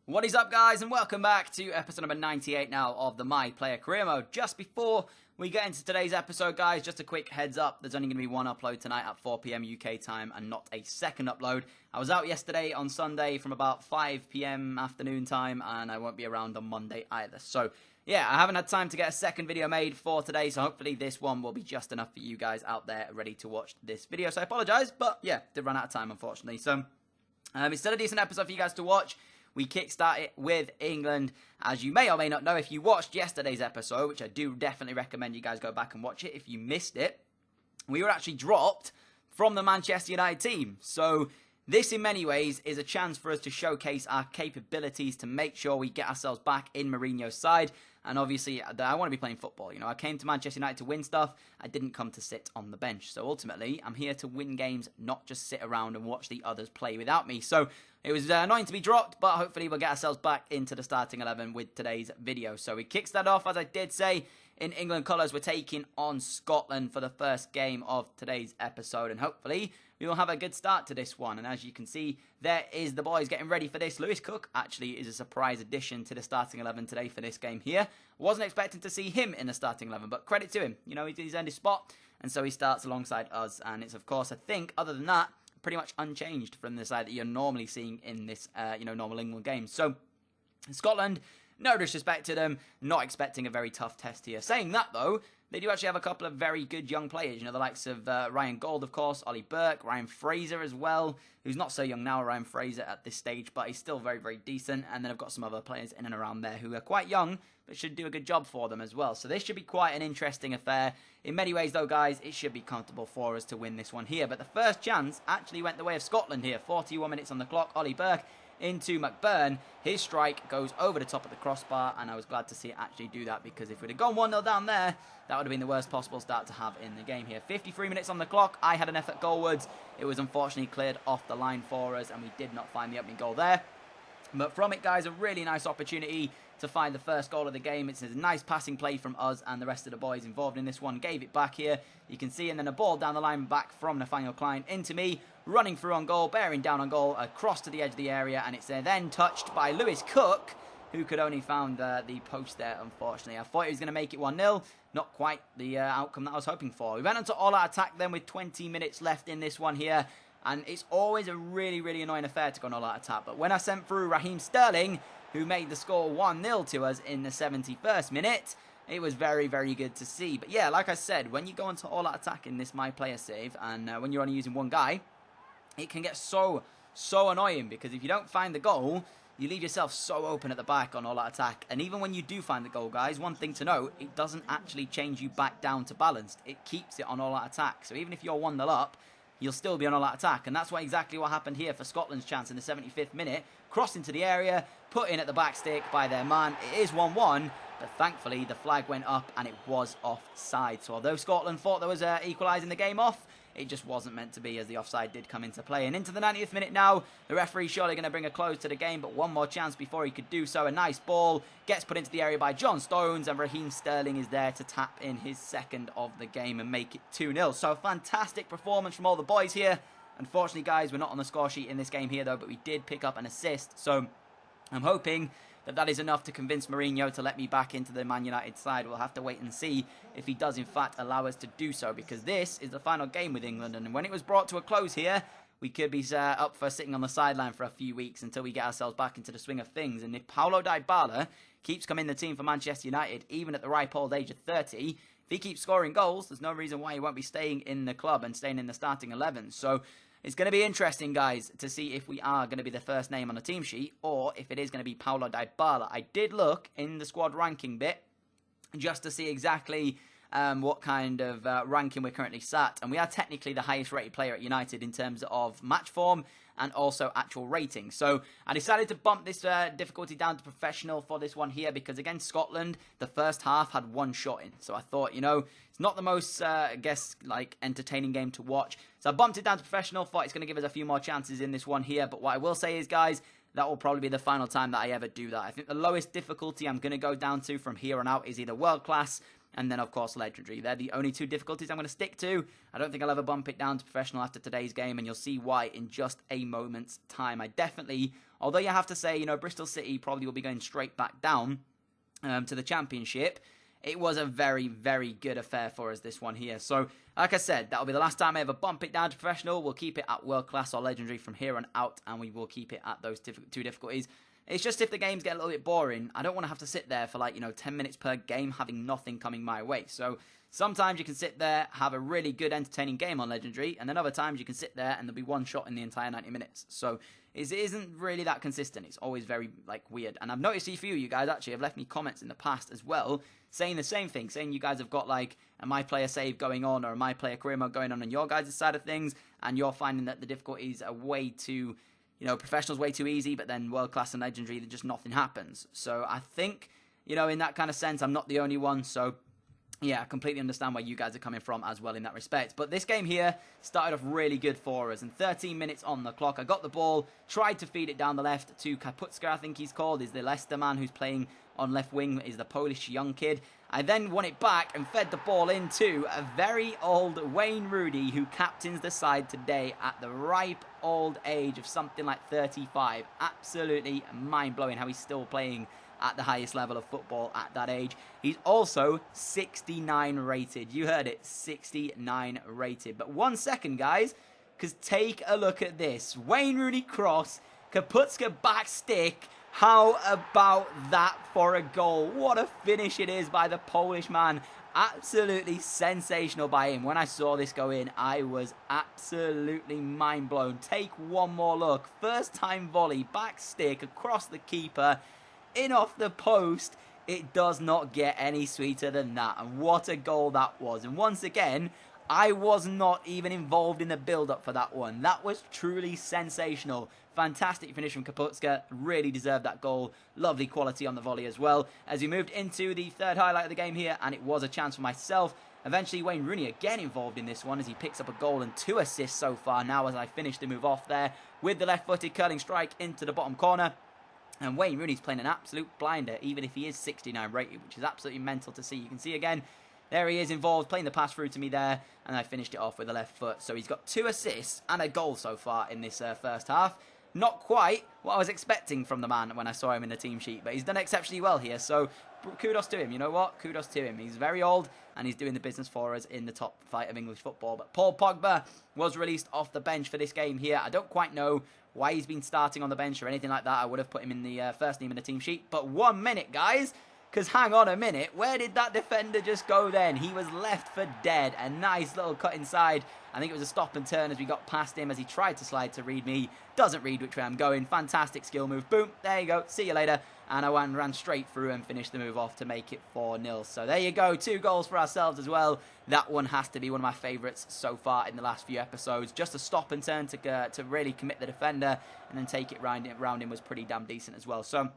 What is up, guys, and welcome back to episode number 98 now of the My Player Career Mode. Just before we get into today's episode, guys, just a quick heads up. There's only going to be one upload tonight at 4 p.m. UK time and not a second upload. I was out yesterday on Sunday from about 5 p.m. afternoon time, and I won't be around on Monday either. So, yeah, I haven't had time to get a second video made for today, so hopefully this one will be just enough for you guys out there ready to watch this video. So I apologise, but yeah, did run out of time, unfortunately. So, it's still a decent episode for you guys to watch. We kickstart it with England. As you may or may not know, if you watched yesterday's episode, which I do definitely recommend you guys go back and watch it if you missed it, we were actually dropped from the Manchester United team. So this, in many ways, is a chance for us to showcase our capabilities to make sure we get ourselves back in Mourinho's side. And obviously, I want to be playing football. You know, I came to Manchester United to win stuff. I didn't come to sit on the bench. So ultimately, I'm here to win games, not just sit around and watch the others play without me. So it was annoying to be dropped, but hopefully we'll get ourselves back into the starting 11 with today's video. So we kicks that off, as I did say, in England colours. We're taking on Scotland for the first game of today's episode. And hopefully we will have a good start to this one. And as you can see, there is the boys getting ready for this. Lewis Cook actually is a surprise addition to the starting 11 today for this game here. Wasn't expecting to see him in the starting 11, but credit to him. You know, he's earned his spot, and so he starts alongside us. And it's, of course, I think, other than that, pretty much unchanged from the side that you're normally seeing in this, normal England game. So, Scotland, no disrespect to them, not expecting a very tough test here. Saying that, though, they do actually have a couple of very good young players. You know, the likes of Ryan Gold, of course, Ollie Burke, Ryan Fraser as well, who's not so young now, Ryan Fraser, at this stage, but he's still very, very decent. And then I've got some other players in and around there who are quite young, but should do a good job for them as well. So this should be quite an interesting affair. In many ways, though, guys, it should be comfortable for us to win this one here. But the first chance actually went the way of Scotland here. 41 minutes on the clock. Ollie Burke into McBurn. His strike goes over the top of the crossbar, and I was glad to see it actually do that, because if we'd have gone 1-0 down there, that would have been the worst possible start to have in the game here. 53 minutes on the clock. I had an effort goalwards. It was unfortunately cleared off the line for us, and we did not find the opening goal there. But from it, guys, a really nice opportunity to find the first goal of the game. It's a nice passing play from us, and the rest of the boys involved in this one gave it back here. You can see, and then a ball down the line back from Nathaniel Klein into me, running through on goal, bearing down on goal, across to the edge of the area, and it's then touched by Lewis Cook, who could only found the post there, unfortunately. I thought he was going to make it 1-0. Not quite the outcome that I was hoping for. We went on to all-out attack then with 20 minutes left in this one here. And it's always a really, really annoying affair to go on all-out attack. But when I sent through Raheem Sterling, who made the score 1-0 to us in the 71st minute, it was very, very good to see. But yeah, like I said, when you go into all-out attack in this My Player save, and when you're only using one guy, it can get so annoying, because if you don't find the goal, you leave yourself so open at the back on all-out attack. And even when you do find the goal, guys, one thing to note, it doesn't actually change you back down to balanced. It keeps it on all-out attack. So even if you're 1-0 up, you'll still be on all-out attack. And that's exactly what happened here for Scotland's chance in the 75th minute. Crossed into the area, put in at the back stick by their man. It is 1-1, but thankfully the flag went up and it was offside. So although Scotland thought there was equalising the game off, it just wasn't meant to be, as the offside did come into play. And into the 90th minute now, the referee's surely going to bring a close to the game, but one more chance before he could do so. A nice ball gets put into the area by John Stones, and Raheem Sterling is there to tap in his second of the game and make it 2-0. So a fantastic performance from all the boys here. Unfortunately, guys, we're not on the score sheet in this game here, though, but we did pick up an assist. So I'm hoping that is enough to convince Mourinho to let me back into the Man United side. We'll have to wait and see if he does, in fact, allow us to do so, because this is the final game with England. And when it was brought to a close here, we could be up for sitting on the sideline for a few weeks until we get ourselves back into the swing of things. And if Paulo Dybala keeps coming in the team for Manchester United, even at the ripe old age of 30, if he keeps scoring goals, there's no reason why he won't be staying in the club and staying in the starting 11. So it's going to be interesting, guys, to see if we are going to be the first name on the team sheet or if it is going to be Paulo Dybala. I did look in the squad ranking bit just to see exactly what kind of ranking we're currently sat. And we are technically the highest rated player at United in terms of match form and also actual rating. So I decided to bump this difficulty down to professional for this one here, because against Scotland, the first half had one shot in. So I thought, you know, it's not the most, entertaining game to watch. So I bumped it down to professional, thought it's going to give us a few more chances in this one here. But what I will say is, guys, that will probably be the final time that I ever do that. I think the lowest difficulty I'm going to go down to from here on out is either world class and then, of course, legendary. They're the only two difficulties I'm going to stick to. I don't think I'll ever bump it down to professional after today's game, and you'll see why in just a moment's time. I definitely Although you have to say, you know, Bristol City probably will be going straight back down to the Championship. It was a very, very good affair for us, this one here. So, like I said, that'll be the last time I ever bump it down to professional. We'll keep it at world class or legendary from here on out, and we will keep it at those two difficulties. It's just if the games get a little bit boring, I don't want to have to sit there for 10 minutes per game having nothing coming my way. So sometimes you can sit there, have a really good entertaining game on legendary, and then other times you can sit there and there'll be one shot in the entire 90 minutes. So it isn't really that consistent. It's always very weird. And I've noticed a few of you guys actually have left me comments in the past as well saying the same thing, saying you guys have got a my player save going on or a my player career mode going on your guys' side of things, and you're finding that the difficulties are way too, professional's way too easy, but then world class and legendary, just nothing happens. So I think, in that kind of sense, I'm not the only one. So yeah, I completely understand where you guys are coming from as well in that respect. But this game here started off really good for us. And 13 minutes on the clock, I got the ball, tried to feed it down the left to Kaputska, I think he's called. Is the Leicester man who's playing on left wing, is the Polish young kid. I then won it back and fed the ball into a very old Wayne Rooney, who captains the side today at the ripe old age of something like 35. Absolutely mind-blowing how he's still playing at the highest level of football at that age. He's also 69 rated. You heard it, 69 rated. But 1 second, guys, because take a look at this. Wayne Rooney cross, Kaputska back stick. How about that for a goal? What a finish it is by the Polish man. Absolutely sensational by him. When I saw this go in, I was absolutely mind blown. Take one more look. First time volley, back stick across the keeper, in off the post. It does not get any sweeter than that. And what a goal that was. And once again, I was not even involved in the build-up for that one. That was truly sensational. Fantastic finish from Kaputska. Really deserved that goal. Lovely quality on the volley as well. As we moved into the third highlight of the game here, and it was a chance for myself. Eventually, Wayne Rooney again involved in this one as he picks up a goal and 2 assists so far now as I finish the move off there with the left-footed curling strike into the bottom corner. And Wayne Rooney's playing an absolute blinder, even if he is 69 rated, which is absolutely mental to see. You can see again, there he is involved, playing the pass through to me there, and I finished it off with the left foot. So he's got 2 assists and a goal so far in this first half. Not quite what I was expecting from the man when I saw him in the team sheet, but he's done exceptionally well here. So kudos to him. You know what? Kudos to him. He's very old, and he's doing the business for us in the top flight of English football. But Paul Pogba was released off the bench for this game here. I don't quite know why he's been starting on the bench or anything like that. I would have put him in the first team in the team sheet. But 1 minute, guys. Because hang on a minute, where did that defender just go then? He was left for dead. A nice little cut inside. I think it was a stop and turn as we got past him as he tried to slide to read me. Doesn't read which way I'm going. Fantastic skill move. Boom. There you go. See you later. And I ran straight through and finished the move off to make it 4-0. So there you go. 2 goals for ourselves as well. That one has to be one of my favourites so far in the last few episodes. Just a stop and turn to really commit the defender and then take it round him was pretty damn decent as well. So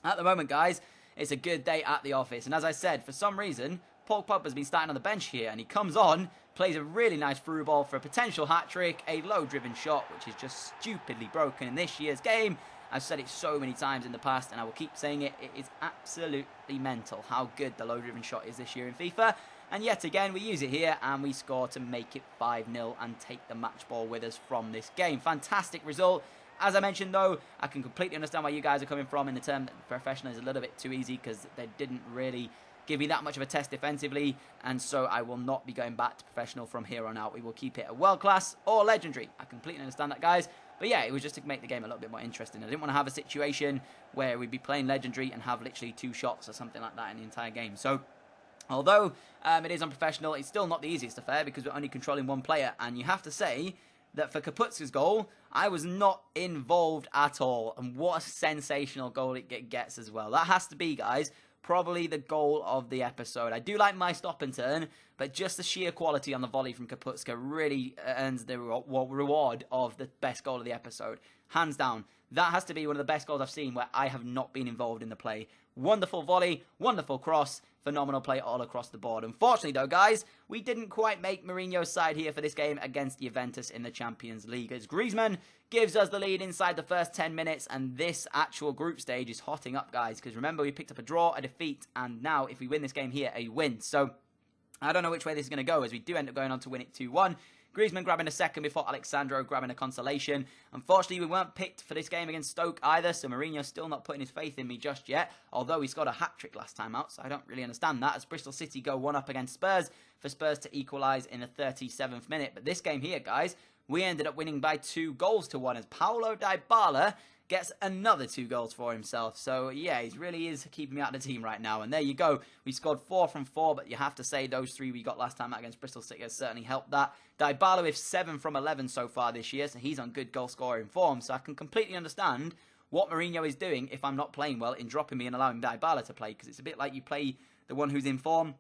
at the moment, guys, it's a good day at the office. And as I said, for some reason, Paul Pogba has been starting on the bench here. And he comes on, plays a really nice through ball for a potential hat-trick. A low-driven shot, which is just stupidly broken in this year's game. I've said it so many times in the past, and I will keep saying it. It is absolutely mental how good the low-driven shot is this year in FIFA. And yet again, we use it here, and we score to make it 5-0 and take the match ball with us from this game. Fantastic result. As I mentioned, though, I can completely understand where you guys are coming from in the term that professional is a little bit too easy because they didn't really give me that much of a test defensively, and so I will not be going back to professional from here on out. We will keep it at world class or legendary. I completely understand that, guys. But yeah, it was just to make the game a little bit more interesting. I didn't want to have a situation where we'd be playing legendary and have literally 2 shots or something like that in the entire game. So although it is unprofessional, it's still not the easiest affair because we're only controlling 1 player, and you have to say that for Kaputska's goal, I was not involved at all. And what a sensational goal it gets as well. That has to be, guys, probably the goal of the episode. I do like my stop and turn, but just the sheer quality on the volley from Kaputska really earns the reward of the best goal of the episode. Hands down. That has to be one of the best goals I've seen where I have not been involved in the play. Wonderful volley, wonderful cross, phenomenal play all across the board. Unfortunately, though, guys, we didn't quite make Mourinho's side here for this game against Juventus in the Champions League, as Griezmann gives us the lead inside the first 10 minutes, and this actual group stage is hotting up, guys, because remember, we picked up a draw, a defeat, and now, if we win this game here, a win. So I don't know which way this is going to go, as we do end up going on to win it 2-1. Griezmann grabbing a second before Alexandro grabbing a consolation. Unfortunately, we weren't picked for this game against Stoke either, so Mourinho's still not putting his faith in me just yet, although he scored a hat-trick last time out, so I don't really understand that, as Bristol City go 1-up against Spurs, for Spurs to equalise in the 37th minute. But this game here, guys, we ended up winning by 2-1, as Paulo Dybala gets another 2 goals for himself. So, yeah, he really is keeping me out of the team right now. And there you go. We scored 4 from 4, but you have to say those 3 we got last time out against Bristol City has certainly helped that. Dybala with 7 from 11 so far this year, so he's on good goal-scoring form. So I can completely understand what Mourinho is doing if I'm not playing well in dropping me and allowing Dybala to play, because it's a bit like you play the one who's in form,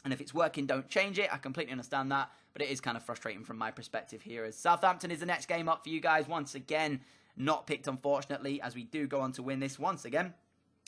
and if it's working, don't change it. I completely understand that, but it is kind of frustrating from my perspective here, as Southampton is the next game up for you guys. Once again, not picked, unfortunately, as we do go on to win this once again,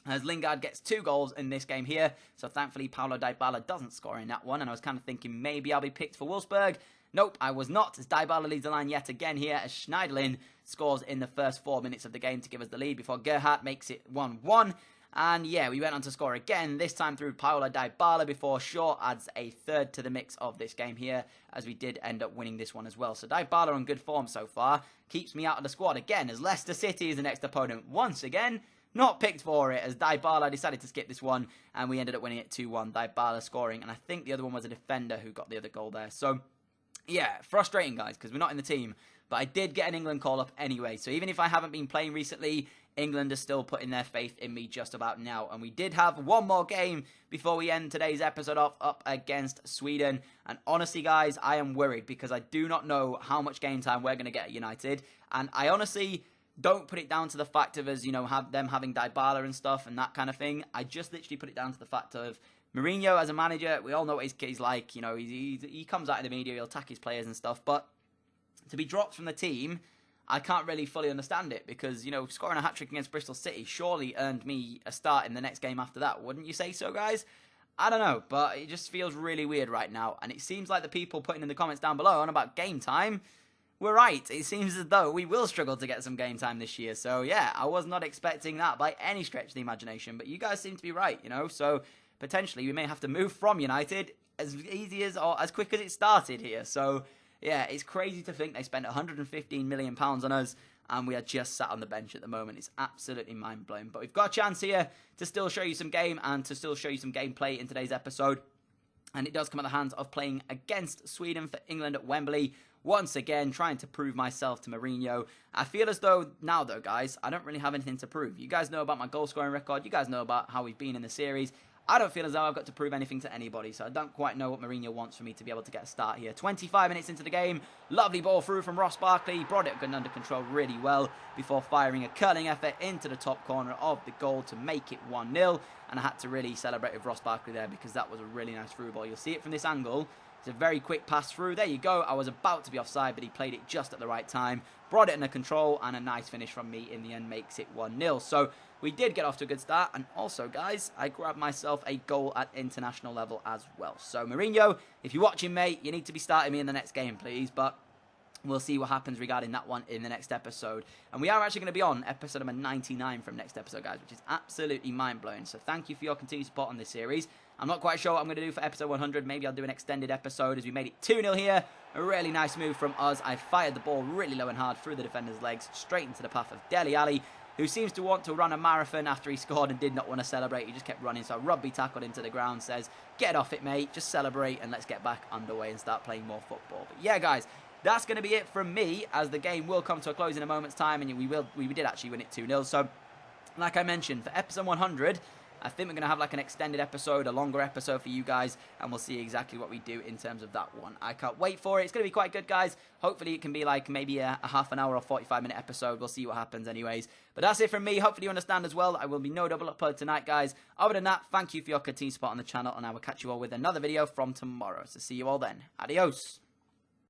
as Lingard gets 2 goals in this game here. So thankfully, Paulo Dybala doesn't score in that one, and I was kind of thinking maybe I'll be picked for Wolfsburg. Nope, I was not, as Dybala leads the line yet again here, as Schneiderlin scores in the first 4 minutes of the game to give us the lead before Gerhardt makes it 1-1. And yeah, we went on to score again, this time through Paulo Dybala before Shaw adds a 3rd to the mix of this game here, as we did end up winning this one as well. So Dybala on good form so far, keeps me out of the squad again, as Leicester City is the next opponent once again. Not picked for it, as Dybala decided to skip this one, and we ended up winning it 2-1, Dybala scoring, and I think the other one was a defender who got the other goal there. So yeah, frustrating, guys, because we're not in the team, but I did get an England call-up anyway. So even if I haven't been playing recently, England are still putting their faith in me just about now. And we did have one more game before we end today's episode off, up against Sweden. And honestly, guys, I am worried because I do not know how much game time we're going to get at United. And I honestly don't put it down to the fact of us, you know, have them having Dybala and stuff and that kind of thing. I just literally put it down to the fact of Mourinho as a manager. We all know what he's like. You know, he comes out in the media, he'll attack his players and stuff. But to be dropped from the team, I can't really fully understand it because, you know, scoring a hat-trick against Bristol City surely earned me a start in the next game after that. Wouldn't you say so, guys? I don't know, but it just feels really weird right now. And it seems like the people putting in the comments down below on about game time were right. It seems as though we will struggle to get some game time this year. So, yeah, I was not expecting that by any stretch of the imagination. But you guys seem to be right, you know. So, potentially, we may have to move from United as easy as or as quick as it started here. So, yeah, it's crazy to think they spent £115 million on us and we are just sat on the bench at the moment. It's absolutely mind-blowing. But we've got a chance here to still show you some game and to still show you some gameplay in today's episode. And it does come at the hands of playing against Sweden for England at Wembley. Once again, trying to prove myself to Mourinho. I feel as though now, though, guys, I don't really have anything to prove. You guys know about my goal-scoring record. You guys know about how we've been in the series. I don't feel as though I've got to prove anything to anybody, so I don't quite know what Mourinho wants for me to be able to get a start here. 25 minutes into the game, lovely ball through from Ross Barkley, brought it under control really well before firing a curling effort into the top corner of the goal to make it 1-0, and I had to really celebrate with Ross Barkley there because that was a really nice through ball. You'll see it from this angle. It's a very quick pass through. There you go. I was about to be offside, but he played it just at the right time. Brought it under control, and a nice finish from me in the end makes it 1-0. So we did get off to a good start, and also, guys, I grabbed myself a goal at international level as well. So, Mourinho, if you're watching, mate, you need to be starting me in the next game, please. But we'll see what happens regarding that one in the next episode. And we are actually going to be on episode number 99 from next episode, guys, which is absolutely mind-blowing. So thank you for your continued support on this series. I'm not quite sure what I'm going to do for episode 100. Maybe I'll do an extended episode as we made it 2-0 here. A really nice move from us. I fired the ball really low and hard through the defender's legs, straight into the path of Dele Alli, who seems to want to run a marathon after he scored and did not want to celebrate. He just kept running, so Rugby tackled him to the ground, says, get off it, mate, just celebrate and let's get back underway and start playing more football. But yeah, guys, that's going to be it from me, as the game will come to a close in a moment's time, and we did actually win it 2-0. So, like I mentioned, for episode 100, I think we're going to have like an extended episode, a longer episode for you guys, and we'll see exactly what we do in terms of that one. I can't wait for it. It's going to be quite good, guys. Hopefully it can be like maybe a half an hour or 45-minute episode. We'll see what happens anyways. But that's it from me. Hopefully you understand as well. I will be no double upload tonight, guys. Other than that, thank you for your continued support on the channel, and I will catch you all with another video from tomorrow. So see you all then. Adios.